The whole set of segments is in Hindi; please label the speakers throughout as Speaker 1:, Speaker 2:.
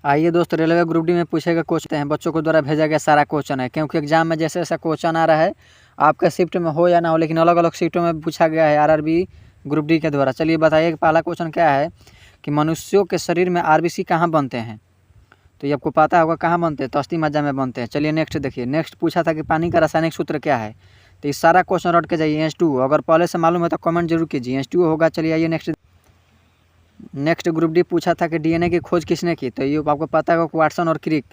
Speaker 1: आइए दोस्त, रेलवे ग्रुप डी में पूछे गए क्वेश्चन हैं, बच्चों को द्वारा भेजा गया सारा क्वेश्चन है, क्योंकि एग्जाम में जैसे जैसा क्वेश्चन आ रहा है आपका शिफ्ट में हो या ना हो, लेकिन अलग अलग शिफ्टों में पूछा गया है आरआरबी ग्रुप डी के द्वारा। चलिए बताइए, पहला क्वेश्चन क्या है कि मनुष्यों के शरीर में आरबीसी कहाँ बनते हैं? तो ये आपको पता होगा कहाँ बनते हैं, तस्ती मज्जा में बनते हैं। चलिए नेक्स्ट देखिए, नेक्स्ट पूछा था कि पानी का रासायनिक सूत्र क्या है? तो ये सारा क्वेश्चन रट के जाइए H2O। अगर पहले से मालूम है तो कमेंट जरूर कीजिए, H2O होगा। चलिए आइए नेक्स्ट ग्रुप डी पूछा था कि डीएनए की खोज किसने की? तो ये आपको पता है वाटसन और क्रिक।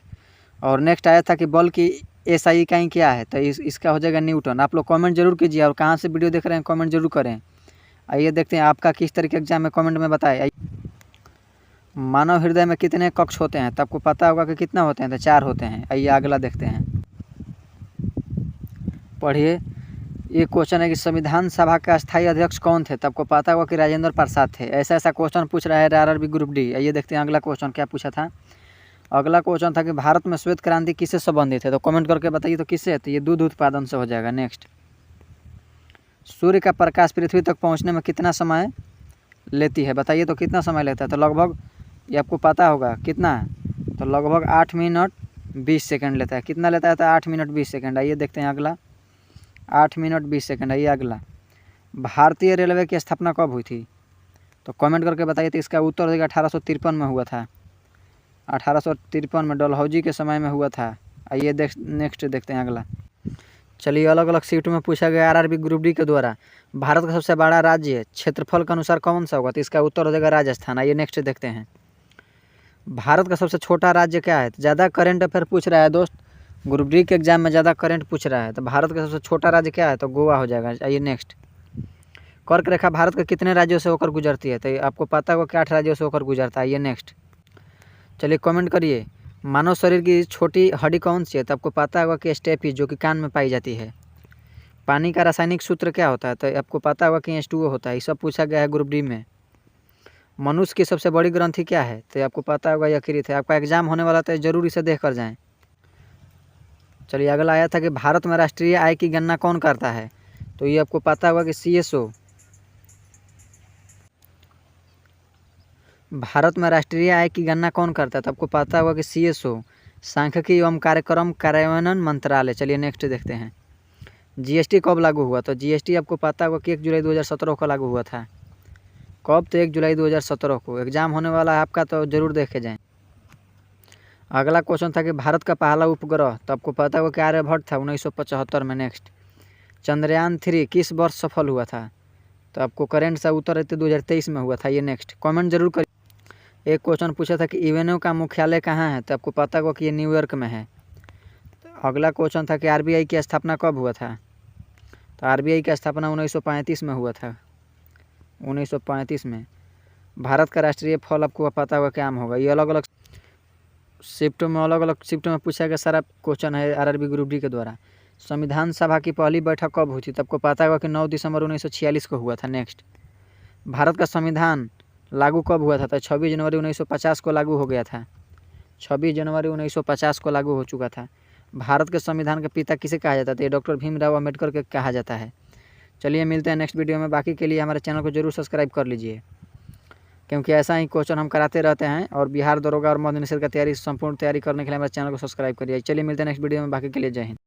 Speaker 1: और नेक्स्ट आया था कि बल की एसआई इकाई क्या है? तो इसका हो जाएगा न्यूटन। आप लोग कमेंट जरूर कीजिए और कहाँ से वीडियो देख रहे हैं कमेंट जरूर करें। आइए देखते हैं आपका किस तरह के एग्जाम में, कमेंट में बताएं। मानव हृदय में कितने कक्ष होते हैं? तो आपको पता होगा कि कितना होते हैं, तो 4 होते हैं। आइए अगला देखते हैं, पढ़िए। ये क्वेश्चन है कि संविधान सभा के अस्थायी अध्यक्ष कौन थे? तो आपको पता होगा कि राजेंद्र प्रसाद थे। ऐसा ऐसा क्वेश्चन पूछ रहा है आरआरबी ग्रुप डी। आइए देखते हैं अगला क्वेश्चन क्या पूछा था। अगला क्वेश्चन था कि भारत में श्वेत क्रांति किससे संबंधित है? तो कमेंट करके बताइए तो किससे है? तो ये दूध उत्पादन से हो जाएगा। नेक्स्ट, सूर्य का प्रकाश पृथ्वी तक पहुंचने में कितना समय लेती है? बताइए तो कितना समय लेता है? तो लगभग, ये आपको पता होगा कितना है, तो लगभग 8 मिनट 20 सेकंड लेता है। कितना लेता है? तो 8 मिनट 20 सेकंड। आइए देखते हैं अगला, 8 मिनट 20 सेकंड। आइए अगला, भारतीय रेलवे की स्थापना कब हुई थी? तो कमेंट करके बताइए। तो इसका उत्तर देगा 1853 में हुआ था। 1853 में डलहौजी के समय में हुआ था। आइए नेक्स्ट देखते हैं अगला। चलिए, अलग अलग सीट में पूछा गया आरआरबी ग्रुप डी के द्वारा भारत का सबसे बड़ा राज्य क्षेत्रफल के अनुसार कौन सा होगा? तो इसका उत्तर हो जाएगा राजस्थान। आइए नेक्स्ट देखते हैं, भारत का सबसे छोटा राज्य क्या है? ज़्यादा करंट अफेयर पूछ रहा है दोस्त, ग्रुप डी के एग्जाम में ज़्यादा करंट पूछ रहा है। तो भारत का सबसे छोटा राज्य क्या है? तो गोवा हो जाएगा। आइए नेक्स्ट, कर्क रेखा भारत के कितने राज्यों से होकर गुजरती है? तो आपको पता होगा कि 8 राज्यों से होकर गुजरता है। आइए नेक्स्ट, चलिए कमेंट करिए, मानव शरीर की छोटी हड्डी कौन सी है? तो आपको पता होगा कि स्टेपी, जो कि कान में पाई जाती है। पानी का रासायनिक सूत्र क्या होता है? तो आपको पता होगा कि H2O होता है। ये सब पूछा गया है ग्रुप डी में। मनुष्य की सबसे बड़ी ग्रंथि क्या है? तो आपको पता होगा यकृत है। आपका एग्जाम होने वाला था, जरूर इसे देख कर जाएँ। चलिए अगला आया था कि भारत में राष्ट्रीय आय की गणना कौन करता है? तो ये आपको पता होगा कि CSO। भारत में राष्ट्रीय आय की गणना कौन करता है? तो आपको पता होगा कि CSO, सांख्यिकी एवं कार्यक्रम कार्यान्वयन मंत्रालय। चलिए नेक्स्ट देखते हैं, GST कब लागू हुआ? तो GST आपको पता होगा कि 1 जुलाई 2017 को लागू हुआ था। कब? तो 1 जुलाई 2017 को। एग्जाम होने वाला है आपका, तो जरूर देखे जाएं। अगला क्वेश्चन था कि भारत का पहला उपग्रह, तो आपको पता होगा कि आर्यभट्ट था 1975 में। नेक्स्ट, चंद्रयान 3 किस वर्ष सफल हुआ था? तो आपको करेंट सा उत्तर रहते 2023 में हुआ था। ये नेक्स्ट, कमेंट जरूर करिए। एक क्वेश्चन पूछा था कि इवेन्यू का मुख्यालय कहाँ है? तो आपको पता होगा कि ये न्यूयॉर्क में है। तो अगला क्वेश्चन था कि RBI की स्थापना कब हुआ था? तो RBI की स्थापना 1935 में हुआ था। 1935 में। भारत का राष्ट्रीय फल आपको पता होगा क्या आम होगा। ये अलग अलग शिफ्टों में पूछा गया सारा क्वेश्चन है आरआरबी ग्रुप डी के द्वारा। संविधान सभा की पहली बैठक कब हुई थी? तो आपको पता होगा कि 9 दिसंबर 1946 को हुआ था। नेक्स्ट, भारत का संविधान लागू कब हुआ था? तो 26 जनवरी 1950 को लागू हो गया था। 26 जनवरी 1950 को लागू हो चुका था। भारत के संविधान के पिता किसे कहा जाता था? ये डॉक्टर भीमराव अम्बेडकर के कहा जाता है। चलिए मिलते हैं नेक्स्ट वीडियो में। बाकी के लिए हमारे चैनल को जरूर सब्सक्राइब कर लीजिए, क्योंकि ऐसा ही क्वेश्चन हम कराते रहते हैं। और बिहार दरोगा और मद्य निषेध का तैयारी, संपूर्ण तैयारी करने के लिए हमारे चैनल को सब्सक्राइब करिए। चलिए मिलते हैं नेक्स्ट वीडियो में। बाकी के लिए जय हिंद।